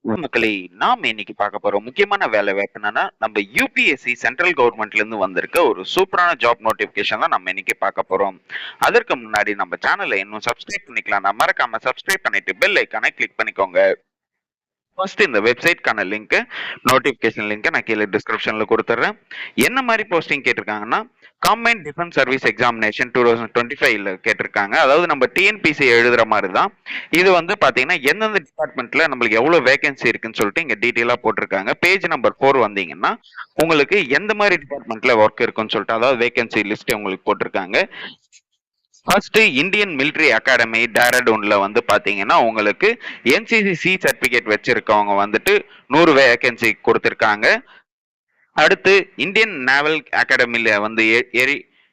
மக்களே, நாம இன்னைக்கு பார்க்க போற முக்கியமான வேலை வாய்ப்பு என்னன்னா, நம்ம யுபிஎஸ்சி சென்ட்ரல் கவர்மெண்ட்ல இருந்து வந்திருக்க ஒரு சூப்பரான ஜாப் நோட்டிபிகேஷன் தான் நம்ம இன்னைக்கு பார்க்க போறோம். அதற்கு முன்னாடி நம்ம சேனலை இன்னும் சப்ஸ்கிரைப் பண்ணிக்கலாம். மறக்காம சப்ஸ்கிரைப் பண்ணிட்டு பெல் ஐக்கானை கிளிக் பண்ணிக்கோங்க. ஃபர்ஸ்ட் இந்த வெப்சைட்கான லிங்க், நோட்டிபிகேஷன் லிங்க் நான் கீழே டிஸ்கிரிப்ஷன்ல கொடுத்துட்றேன். என்ன மாதிரி போஸ்டிங் கேட்டிருக்காங்கன்னா, காம்பைன்ட் டிஃபென்ஸ் சர்வீஸ் எக்ஸாமினேஷன் 2025ல கேட்டிருக்காங்க. அதாவது நம்ம டிஎன்பிசி எழுதுற மாதிரி தான். இது வந்து பாத்தீங்கன்னா எந்தெந்த டிபார்ட்மெண்ட்ல நம்மளுக்கு எவ்வளவு வேகன்சி இருக்குன்னு சொல்லிட்டு இங்க டீட்டெயிலா போட்டிருக்காங்க. பேஜ் நம்பர் 4 வந்தீங்கன்னா உங்களுக்கு எந்த மாதிரி டிபார்ட்மெண்ட்ல ஒர்க் இருக்குன்னு சொல்லிட்டு, அதாவது வேகன்சி லிஸ்ட் உங்களுக்கு போட்டிருக்காங்க. ஃபர்ஸ்ட் இந்தியன் மிலிட்ரி அகாடமி டேராடூன்ல வந்து பாத்தீங்கன்னா உங்களுக்கு என்சிசி சர்டிபிகேட் வச்சிருக்கவங்க வந்துட்டு 100 வேகன்சி கொடுத்திருக்காங்க. அடுத்து இந்தியன் நேவல் அகாடமில வந்து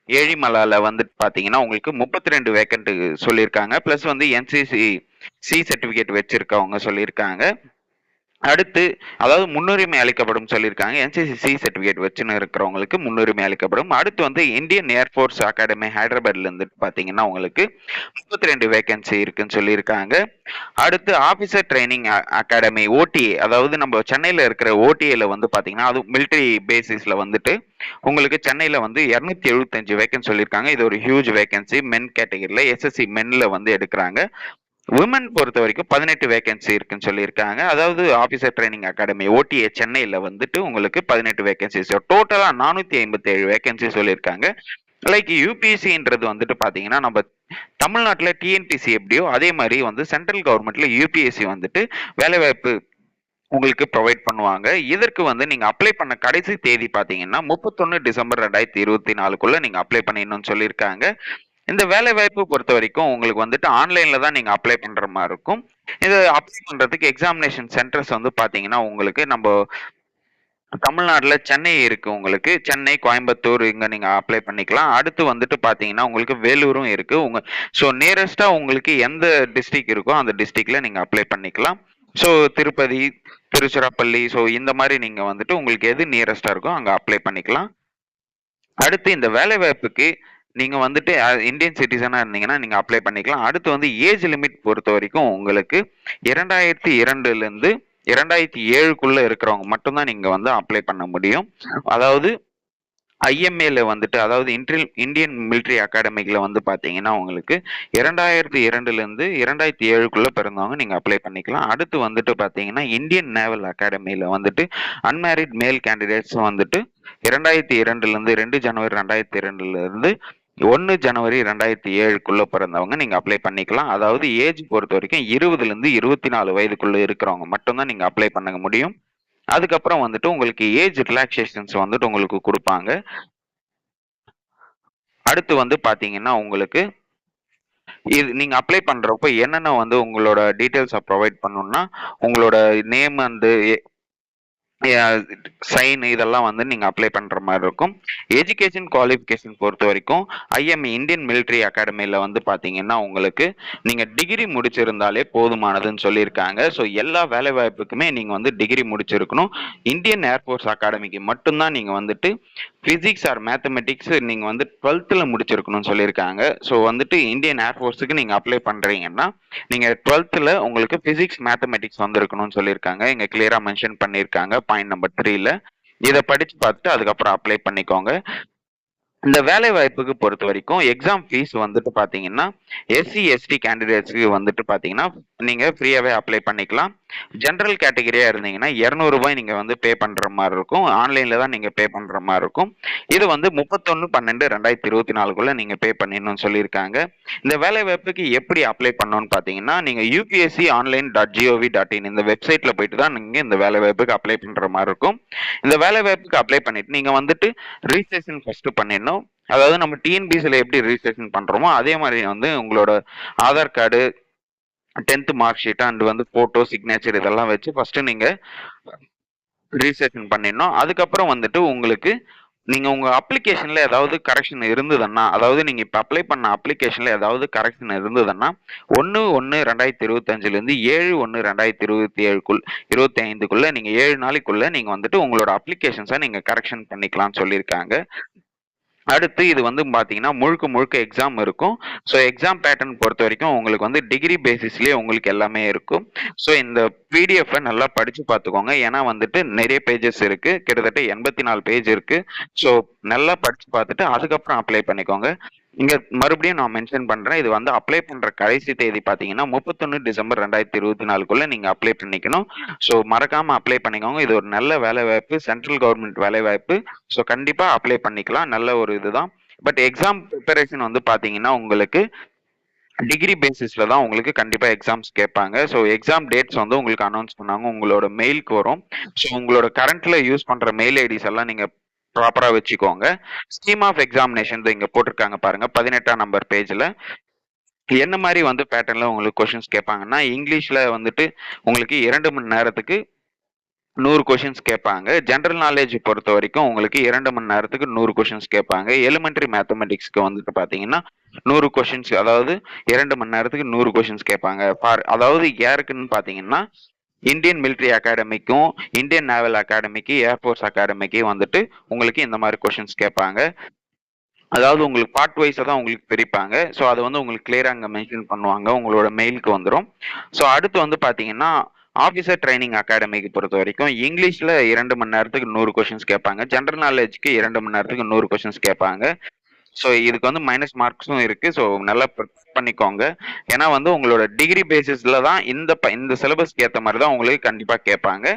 ஏழிமலால வந்து பாத்தீங்கன்னா உங்களுக்கு 32 வேக்கண்ட் சொல்லியிருக்காங்க. பிளஸ் வந்து என்சிசி சர்டிபிகேட் வச்சிருக்கவங்க சொல்லியிருக்காங்க. அடுத்து அதாவது முன்னுரிமை அளிக்கப்படும் சொல்லியிருக்காங்க. என்சிசி சர்டிபிகேட் வச்சுன்னு இருக்கிறவங்களுக்கு முன்னுரிமை அளிக்கப்படும். அடுத்து வந்து இந்தியன் ஏர்ஃபோர்ஸ் அகாடமி ஹைதராபாத்ல இருந்து பாத்தீங்கன்னா உங்களுக்கு 32 வேகன்சி இருக்குன்னு சொல்லியிருக்காங்க. அடுத்து ஆபீசர் ட்ரைனிங் அகாடமி ஓடிஏ, அதாவது நம்ம சென்னையில இருக்கிற ஓடிஏல வந்து பாத்தீங்கன்னா அது மிலிட்டரி பேசிஸ்ல வந்துட்டு உங்களுக்கு சென்னையில வந்து 275 வேகன்சி சொல்லியிருக்காங்க. இது ஒரு ஹியூஜ் வேகன்சி. மென் கேட்டகரியில எஸ்எஸ்சி மென்ல வந்து எடுக்கிறாங்க. விமன் பொறுத்த வரைக்கும் 18 வேகன்சி இருக்குன்னு சொல்லியிருக்காங்க. அதாவது ஆபீசர் ட்ரைனிங் அகாடமி ஓடிஏ சென்னையில வந்துட்டு உங்களுக்கு 18 வேகன்சிஸ், டோட்டலா 457 வேகன்சி சொல்லியிருக்காங்க. லைக் யூபிஎஸ்சின்றது வந்துட்டு பாத்தீங்கன்னா நம்ம தமிழ்நாட்டுல டிஎன்பிசி எப்படியோ அதே மாதிரி வந்து சென்ட்ரல் கவர்மெண்ட்ல யூபிஎஸ்சி வந்துட்டு வேலைவாய்ப்பு உங்களுக்கு ப்ரொவைட் பண்ணுவாங்க. இதற்கு வந்து நீங்க அப்ளை பண்ண கடைசி தேதி பாத்தீங்கன்னா 31 டிசம்பர் 2024க்குள்ள நீங்க அப்ளை பண்ணிடணும்னு சொல்லியிருக்காங்க. இந்த வேலை வாய்ப்பு பொறுத்த வரைக்கும் உங்களுக்கு வந்துட்டு ஆன்லைன்ல தான் நீங்க அப்ளை பண்ற மாதிரி இருக்கும். இது அப்ளை பண்றதுக்கு எக்ஸாமினேஷன் சென்டர்ஸ் வந்து பாத்தீங்கன்னா உங்களுக்கு நம்ம தமிழ்நாட்டுல சென்னை இருக்கு. உங்களுக்கு சென்னை, கோயம்புத்தூர் இங்க நீங்க அப்ளை பண்ணிக்கலாம். அடுத்து வந்துட்டு பாத்தீங்கன்னா உங்களுக்கு வேலூரும் இருக்கு. ஸோ நியரஸ்டா உங்களுக்கு எந்த டிஸ்ட்ரிக்ட் இருக்கோ அந்த டிஸ்ட்ரிக்ட்ல நீங்க அப்ளை பண்ணிக்கலாம். ஸோ திருப்பதி, திருச்சிராப்பள்ளி, ஸோ இந்த மாதிரி நீங்க வந்துட்டு உங்களுக்கு எது நியரஸ்டா இருக்கோ அங்க அப்ளை பண்ணிக்கலாம். அடுத்து இந்த வேலை வாய்ப்புக்கு நீங்க வந்துட்டு இந்தியன் சிட்டிசனா இருந்தீங்கன்னா நீங்க அப்ளை பண்ணிக்கலாம். அடுத்து வந்து ஏஜ் லிமிட் பொறுத்த வரைக்கும் உங்களுக்கு 2002ல இருந்து 2007க்குள்ள இருக்கிறவங்க மட்டும்தான் நீங்க வந்து அப்ளை பண்ண முடியும். அதாவது ஐஎம்ஏல வந்துட்டு, அதாவது இந்தியன் மிலிட்டரி அகாடமிக்ல வந்து பாத்தீங்கன்னா உங்களுக்கு 2002ல இருந்து 2007க்குள்ள பிறந்தவங்க நீங்க அப்ளை பண்ணிக்கலாம். அடுத்து வந்துட்டு பாத்தீங்கன்னா இந்தியன் நேவல் அகாடமில வந்துட்டு அன்மேரிட் மேல் கேண்டிடேட்ஸ் வந்துட்டு 2002ல இருந்து 2 ஜனவரி 2002ல இருந்து 1 ஜனவரி 2007க்குள்ள பிறந்தவங்க நீங்க அப்ளை பண்ணிக்கலாம். அதாவது ஏஜ் பொறுத்த வரைக்கும் 20ல இருந்து 24 வயதுக்குள்ள இருக்கிறவங்க மட்டும்தான் நீங்க அப்ளை பண்ண முடியும். அதுக்கப்புறம் வந்துட்டு உங்களுக்கு ஏஜ் ரிலாக்ஸேஷன்ஸ் வந்துட்டு உங்களுக்கு கொடுப்பாங்க. அடுத்து வந்து பாத்தீங்கன்னா உங்களுக்கு இது நீங்க அப்ளை பண்றப்போ என்னென்ன வந்து உங்களோட டீடைல்ஸை ப்ரொவைட் பண்ணணும்னா உங்களோட நேம் அண்ட் சைன் இதெல்லாம் வந்து நீங்க அப்ளை பண்ற மாதிரி இருக்கும். எஜுகேஷன் குவாலிஃபிகேஷன் பொறுத்த வரைக்கும் ஐஎம்ஏ இந்தியன் மிலிட்டரி அகாடமில வந்து பாத்தீங்கன்னா உங்களுக்கு நீங்க டிகிரி முடிச்சிருந்தாலே போதுமானதுன்னு சொல்லியிருக்காங்க. ஸோ எல்லா வேலை வாய்ப்புக்குமே நீங்க வந்து டிகிரி முடிச்சிருக்கணும். இந்தியன் ஏர்ஃபோர்ஸ் அகாடமிக்கு மட்டும்தான் நீங்க வந்துட்டு பிசிக்ஸ் ஆர் மேத்தமெட்டிக்ஸ் நீங்க வந்து 12th முடிச்சிருக்கணும்னு சொல்லியிருக்காங்க. ஸோ வந்துட்டு இந்தியன் ஏர்ஃபோர்ஸுக்கு நீங்க அப்ளை பண்றீங்கன்னா நீங்க 12th உங்களுக்கு பிசிக்ஸ் மேத்தமெட்டிக்ஸ் வந்திருக்கணும்னு சொல்லியிருக்காங்க. இங்க கிளியரா மென்ஷன் பண்ணியிருக்காங்க பாயிண்ட் நம்பர் 3ல. இதை படிச்சு பார்த்துட்டு அதுக்கப்புறம் அப்ளை பண்ணிக்கோங்க. இந்த வேலை வாய்ப்புக்கு பொறுத்த வரைக்கும் எக்ஸாம் ஃபீஸ் வந்துட்டு பாத்தீங்கன்னா எஸ்சி எஸ்டி கேண்டிடேட்ஸ்க்கு வந்துட்டு பாத்தீங்கன்னா நீங்க ஃப்ரீயாவே அப்ளை பண்ணிக்கலாம். ஜெனரல் கேட்டகரியா இருந்தீங்கன்னா 200 ரூபாய் நீங்க வந்து பே பண்ற மாதிரி இருக்கும். ஆன்லைன்ல தான் நீங்க பே பண்ற மாதிரி இருக்கும். இது வந்து 31/12/2024க்குள்ள நீங்க பே பண்ணிடணும்னு சொல்லியிருக்காங்க. இந்த வேலை வாய்ப்புக்கு எப்படி அப்ளை பண்ணணும்னு பாத்தீங்கன்னா நீங்க upsconline.gov.in இந்த வெப்சைட்ல போயிட்டு தான் நீங்க இந்த வேலை வாய்ப்புக்கு அப்ளை பண்ற மாதிரி இருக்கும். இந்த வேலை வாய்ப்புக்கு அப்ளை பண்ணிட்டு நீங்க வந்துட்டு ரிஜிஸ்ட்ரேஷன் ஃபர்ஸ்ட் பண்ணிடணும். அதாவது நம்ம டிஎன்பிசில எப்படி ரிஜிஸ்ட்ரேஷன் பண்றோமோ அதே மாதிரி வந்து உங்களோட Aadhaar card, 10th mark sheet and வந்து போட்டோ, சிக்னேச்சர் இதெல்லாம் வச்சு ஃபர்ஸ்ட் நீங்க ரிஜிஸ்ட்ரேஷன் பண்ணிடணும். அதுக்கப்புறம் வந்துட்டு உங்களுக்கு நீங்க உங்க அப்ளிகேஷன்ல ஏதாவது கரெக்ஷன் இருந்ததுன்னா, அதாவது நீங்க இப்ப அப்ளை பண்ண அப்ளிகேஷன்ல ஏதாவது கரெக்ஷன் இருந்ததுன்னா 1/1/2025ல இருந்து 7/1/2025க்குள்ள நீங்க 7 நாளைக்குள்ள நீங்க வந்துட்டு உங்களோட அப்ளிகேஷன்ஸை நீங்க கரெக்ஷன் பண்ணிக்கலாம்னு சொல்லியிருக்காங்க. அடுத்து இது வந்து பார்த்தீங்கன்னா, முழுக்க முழுக்க எக்ஸாம் இருக்கும். ஸோ எக்ஸாம் பேட்டர்ன் பொறுத்தவரைக்கும் உங்களுக்கு வந்து டிகிரி பேசிஸ்லயே உங்களுக்கு எல்லாமே இருக்கும். ஸோ இந்த பிடிஎஃப்ப நல்லா படிச்சு பார்த்துக்கோங்க. ஏன்னா வந்துட்டு நெறைய பேஜஸ் இருக்கு. கிட்டத்தட்ட 84 பேஜ் இருக்கு. ஸோ நல்லா படிச்சு பார்த்துட்டு அதுக்கப்புறம் அப்ளை பண்ணிக்கோங்க. இங்க மறுபடியும் நான் மென்ஷன் பண்றேன். இது வந்து அப்ளை பண்ற கடைசி தேதி பார்த்தீங்கன்னா, 31 டிசம்பர் 2024க்குள்ள நீங்க அப்ளை பண்ணிக்கணும். ஸோ மறக்காம அப்ளை பண்ணிக்கோங்க. இது ஒரு நல்ல வேலைவாய்ப்பு. சென்ட்ரல் கவர்ன்மெண்ட் வேலைவாய்ப்பு. ஸோ கண்டிப்பா அப்ளை பண்ணிக்கலாம். நல்ல ஒரு இதுதான். பட் எக்ஸாம் ப்ரிப்பரேஷன் வந்து பார்த்தீங்கன்னா, உங்களுக்கு டிகிரி பேசிஸ்ல தான் உங்களுக்கு கண்டிப்பா எக்ஸாம்ஸ் கேட்பாங்க. ஸோ எக்ஸாம் டேட்ஸ் வந்து உங்களுக்கு அனௌன்ஸ் பண்ணாங்க. உங்களோட மெயிலுக்கு வரும். ஸோ உங்களோட கரண்ட்ல யூஸ் பண்ற மெயில் ஐடிஸ் எல்லாம் நீங்க ப்ராப்பரா வச்சுக்கோங்க. ஸ்கீம் ஆஃப் எக்ஸாமினேஷன் இங்க போட்டிருக்காங்க பாருங்க 18ஆம் நம்பர் பேஜ்ல. என்ன மாதிரி வந்து பேட்டர்ன்ல உங்களுக்கு கொஸ்டின்ஸ் கேட்பாங்கன்னா, இங்கிலீஷ்ல வந்துட்டு உங்களுக்கு 2 மணி நேரத்துக்கு 100 கொஷின்ஸ் கேட்பாங்க. ஜெனரல் நாலேஜ் பொறுத்த வரைக்கும் உங்களுக்கு 2 மணி நேரத்துக்கு 100 கொஷின்ஸ் கேட்பாங்க. எலிமெண்டரி மேத்தமெட்டிக்ஸ்க்கு வந்துட்டு பார்த்தீங்கன்னா 100 கொஷின்ஸ், அதாவது 2 மணி நேரத்துக்கு 100 கொஷின்ஸ் கேட்பாங்க. அதாவது யாருக்குன்னு பார்த்தீங்கன்னா, இந்தியன் மிலிட்ரி அகாடமிக்கும் இந்தியன் நேவல் அகாடமிக்கு ஏர்ஃபோர்ஸ் அகாடமிக்கு வந்துட்டு உங்களுக்கு இந்த மாதிரி கொஷின்ஸ் கேட்பாங்க. அதாவது உங்களுக்கு பார்ட் வைஸா தான் உங்களுக்கு பிரிப்பாங்க. ஸோ அது வந்து உங்களுக்கு கிளியரா அங்கே மென்ஷன் பண்ணுவாங்க. உங்களோட மெயிலுக்கு வந்துடும். ஸோ அடுத்து வந்து பார்த்தீங்கன்னா, ஆஃபீஸர் ட்ரைனிங் அகாடமிக்கு பொறுத்த வரைக்கும் இங்கிலீஷ்ல 2 மணி நேரத்துக்கு 100 கொஷின்ஸ் கேட்பாங்க. ஜெனரல் நாலேஜ்க்கு 2 மணி நேரத்துக்கு 100 கொஷின்ஸ் கேட்பாங்க. ஸோ இதுக்கு வந்து மைனஸ் மார்க்ஸும் இருக்கு. ஸோ நல்லா ப்ரிப்பேர் பண்ணிக்கோங்க. ஏன்னா வந்து உங்களோட டிகிரி பேசிஸ்ல தான் இந்த சிலபஸ்க்கு ஏற்ற மாதிரி தான் உங்களுக்கு கண்டிப்பா கேட்பாங்க.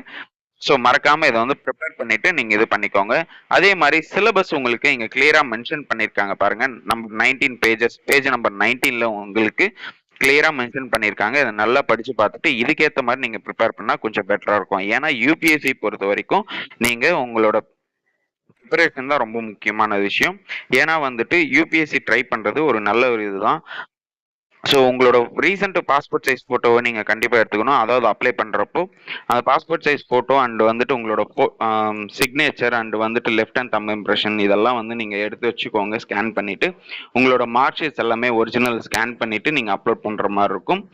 ஸோ மறக்காம இதை வந்து ப்ரிப்பேர் பண்ணிட்டு நீங்க இது பண்ணிக்கோங்க. அதே மாதிரி சிலபஸ் உங்களுக்கு இங்க கிளியரா மென்ஷன் பண்ணிருக்காங்க பாருங்க. நம்பர் 19 பேஜஸ், பேஜ் நம்பர் 19ல உங்களுக்கு கிளியரா மென்ஷன் பண்ணிருக்காங்க. இதை நல்லா படிச்சு பார்த்துட்டு இதுக்கேற்ற மாதிரி நீங்க ப்ரிப்பேர் பண்ணா கொஞ்சம் பெட்டரா இருக்கும். ஏன்னா யூபிஎஸ்சி பொறுத்த வரைக்கும் நீங்க உங்களோட ப்ரிப்பரேஷன் தான் ரொம்ப முக்கியமான விஷயம். ஏன்னா வந்துட்டு யூபிஎஸ்சி ட்ரை பண்றது ஒரு நல்ல ஒரு இதுதான். ஸோ உங்களோட ரீசெண்ட் பாஸ்போர்ட் சைஸ் ஃபோட்டோவை நீங்கள் கண்டிப்பாக எடுத்துக்கணும். அதாவது அப்ளை பண்ணுறப்போ அந்த பாஸ்போர்ட் சைஸ் ஃபோட்டோ அண்ட் வந்துட்டு உங்களோட சிக்னேச்சர் அண்ட் வந்துட்டு லெஃப்ட் ஹேண்ட் தம் இம்ப்ரெஷன் இதெல்லாம் வந்து நீங்கள் எடுத்து வச்சுக்கோங்க. ஸ்கேன் பண்ணிவிட்டு உங்களோட மார்க் ஷீட்ஸ் எல்லாமே ஒரிஜினல் ஸ்கேன் பண்ணிவிட்டு நீங்கள் அப்லோட் பண்ணுற மாதிரி இருக்கும்.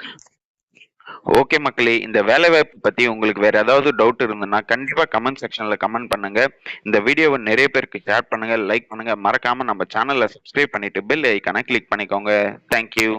ஓகே மக்களே, இந்த வேலைவாய்ப்பு பற்றி உங்களுக்கு வேறு ஏதாவது டவுட் இருந்ததுன்னா கண்டிப்பாக கமெண்ட் செக்ஷனில் கமெண்ட் பண்ணுங்கள். இந்த வீடியோவை நிறைய பேருக்கு ஷேர் பண்ணுங்கள், லைக் பண்ணுங்கள். மறக்காமல் நம்ம சேனலை சப்ஸ்கிரைப் பண்ணிவிட்டு பெல் ஐக்கானை கிளிக் பண்ணிக்கோங்க. தேங்க்யூ.